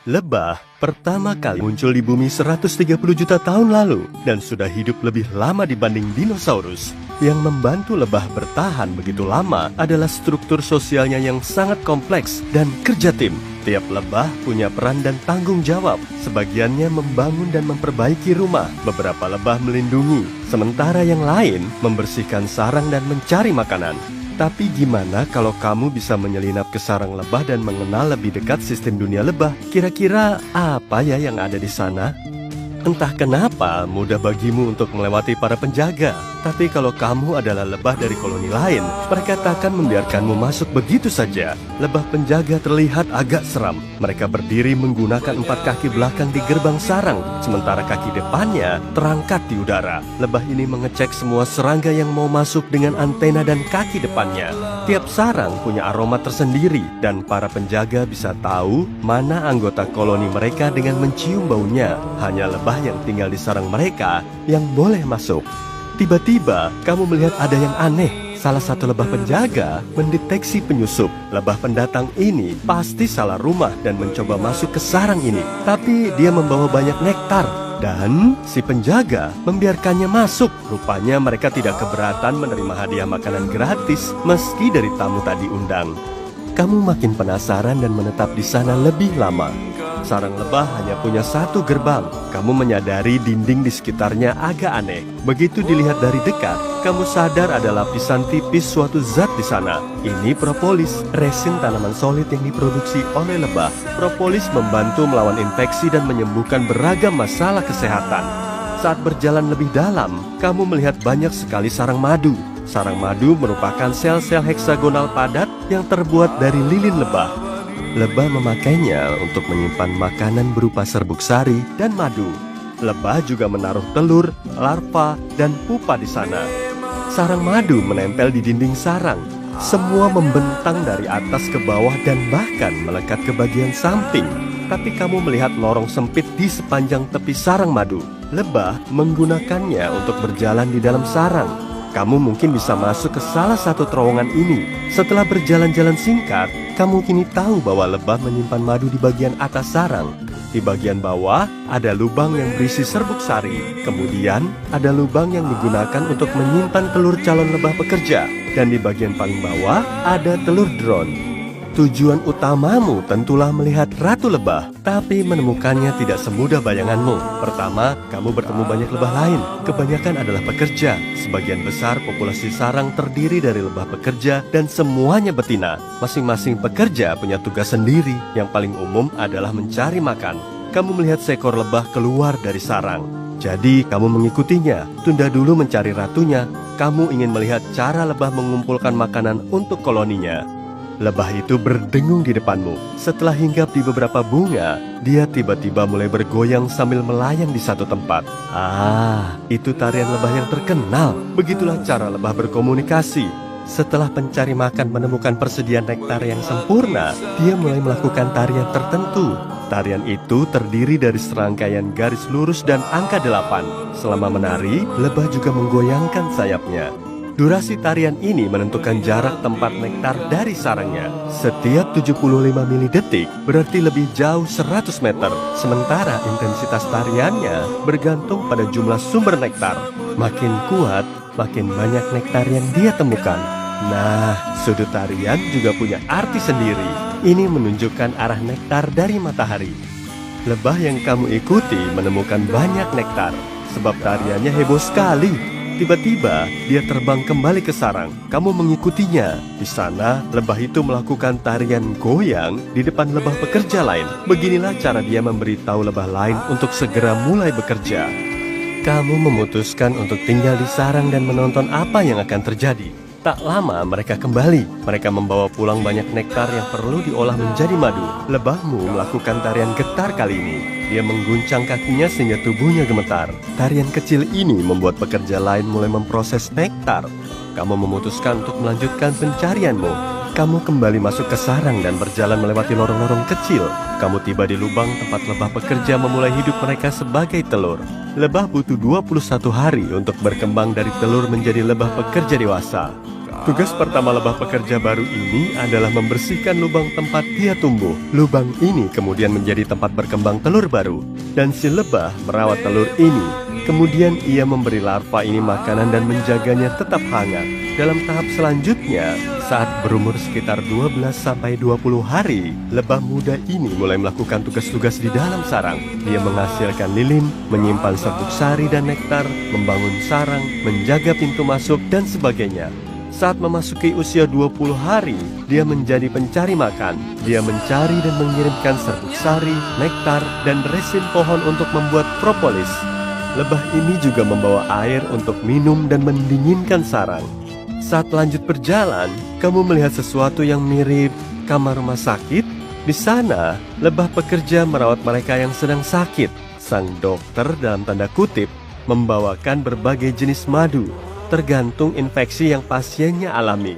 Lebah pertama kali muncul di bumi 130 juta tahun lalu dan sudah hidup lebih lama dibanding dinosaurus. Yang membantu lebah bertahan begitu lama adalah struktur sosialnya yang sangat kompleks dan kerja tim. Tiap lebah punya peran dan tanggung jawab. Sebagiannya membangun dan memperbaiki rumah, beberapa lebah melindungi, sementara yang lain membersihkan sarang dan mencari makanan. Tapi gimana kalau kamu bisa menyelinap ke sarang lebah dan mengenal lebih dekat sistem dunia lebah? Kira-kira apa ya yang ada di sana? Entah kenapa mudah bagimu untuk melewati para penjaga. Tapi kalau kamu adalah lebah dari koloni lain, mereka takkan membiarkanmu masuk begitu saja. Lebah penjaga terlihat agak seram. Mereka berdiri menggunakan 4 kaki belakang di gerbang sarang, sementara kaki depannya terangkat di udara. Lebah ini mengecek semua serangga yang mau masuk dengan antena dan kaki depannya. Tiap sarang punya aroma tersendiri, dan para penjaga bisa tahu mana anggota koloni mereka dengan mencium baunya. Hanya lebah yang tinggal di sarang mereka yang boleh masuk. Tiba-tiba, kamu melihat ada yang aneh. Salah satu lebah penjaga mendeteksi penyusup. Lebah pendatang ini pasti salah rumah dan mencoba masuk ke sarang ini. Tapi dia membawa banyak nektar. Dan si penjaga membiarkannya masuk. Rupanya mereka tidak keberatan menerima hadiah makanan gratis meski dari tamu tak diundang. Kamu makin penasaran dan menetap di sana lebih lama. Sarang lebah hanya punya 1 gerbang. Kamu menyadari dinding di sekitarnya agak aneh. Begitu dilihat dari dekat, kamu sadar ada lapisan tipis suatu zat di sana. Ini propolis, resin tanaman solid yang diproduksi oleh lebah. Propolis membantu melawan infeksi dan menyembuhkan beragam masalah kesehatan. Saat berjalan lebih dalam, kamu melihat banyak sekali sarang madu. Sarang madu merupakan sel-sel heksagonal padat yang terbuat dari lilin lebah. Lebah memakainya untuk menyimpan makanan berupa serbuk sari dan madu. Lebah juga menaruh telur, larva, dan pupa di sana. Sarang madu menempel di dinding sarang. Semua membentang dari atas ke bawah dan bahkan melekat ke bagian samping. Tapi kamu melihat lorong sempit di sepanjang tepi sarang madu. Lebah menggunakannya untuk berjalan di dalam sarang. Kamu mungkin bisa masuk ke salah satu terowongan ini. Setelah berjalan-jalan singkat, kamu kini tahu bahwa lebah menyimpan madu di bagian atas sarang. Di bagian bawah ada lubang yang berisi serbuk sari. Kemudian ada lubang yang digunakan untuk menyimpan telur calon lebah pekerja. Dan di bagian paling bawah ada telur drone. Tujuan utamamu tentulah melihat ratu lebah, tapi menemukannya tidak semudah bayanganmu. Pertama, kamu bertemu banyak lebah lain. Kebanyakan adalah pekerja. Sebagian besar populasi sarang terdiri dari lebah pekerja dan semuanya betina. Masing-masing pekerja punya tugas sendiri. Yang paling umum adalah mencari makan. Kamu melihat seekor lebah keluar dari sarang. Jadi, kamu mengikutinya. Tunda dulu mencari ratunya. Kamu ingin melihat cara lebah mengumpulkan makanan untuk koloninya. Lebah itu berdengung di depanmu. Setelah hinggap di beberapa bunga, dia tiba-tiba mulai bergoyang sambil melayang di satu tempat. Itu tarian lebah yang terkenal. Begitulah cara lebah berkomunikasi. Setelah pencari makan menemukan persediaan nektar yang sempurna, dia mulai melakukan tarian tertentu. Tarian itu terdiri dari serangkaian garis lurus dan angka 8. Selama menari, lebah juga menggoyangkan sayapnya. Durasi tarian ini menentukan jarak tempat nektar dari sarangnya. Setiap 75 milidetik berarti lebih jauh 100 meter. Sementara intensitas tariannya bergantung pada jumlah sumber nektar. Makin kuat, makin banyak nektar yang dia temukan. Nah, sudut tarian juga punya arti sendiri. Ini menunjukkan arah nektar dari matahari. Lebah yang kamu ikuti menemukan banyak nektar, sebab tariannya heboh sekali. Tiba-tiba, dia terbang kembali ke sarang. Kamu mengikutinya. Di sana, lebah itu melakukan tarian goyang di depan lebah pekerja lain. Beginilah cara dia memberitahu lebah lain untuk segera mulai bekerja. Kamu memutuskan untuk tinggal di sarang dan menonton apa yang akan terjadi. Tak lama mereka kembali. Mereka membawa pulang banyak nektar yang perlu diolah menjadi madu. Lebahmu melakukan tarian getar kali ini. Dia mengguncang kakinya sehingga tubuhnya gemetar. Tarian kecil ini membuat pekerja lain mulai memproses nektar. Kamu memutuskan untuk melanjutkan pencarianmu. Kamu kembali masuk ke sarang dan berjalan melewati lorong-lorong kecil. Kamu tiba di lubang tempat lebah pekerja memulai hidup mereka sebagai telur. Lebah butuh 21 hari untuk berkembang dari telur menjadi lebah pekerja dewasa. Tugas pertama lebah pekerja baru ini adalah membersihkan lubang tempat dia tumbuh. Lubang ini kemudian menjadi tempat berkembang telur baru, dan si lebah merawat telur ini. Kemudian ia memberi larva ini makanan dan menjaganya tetap hangat. Dalam tahap selanjutnya, saat berumur sekitar 12-20 hari, lebah muda ini mulai melakukan tugas-tugas di dalam sarang. Dia menghasilkan lilin, menyimpan serbuk sari dan nektar, membangun sarang, menjaga pintu masuk, dan sebagainya. Saat memasuki usia 20 hari, dia menjadi pencari makan. Dia mencari dan mengirimkan serbuk sari, nektar, dan resin pohon untuk membuat propolis. Lebah ini juga membawa air untuk minum dan mendinginkan sarang. Saat lanjut berjalan, kamu melihat sesuatu yang mirip kamar rumah sakit. Di sana, lebah pekerja merawat mereka yang sedang sakit. Sang dokter dalam tanda kutip membawakan berbagai jenis madu, tergantung infeksi yang pasiennya alami.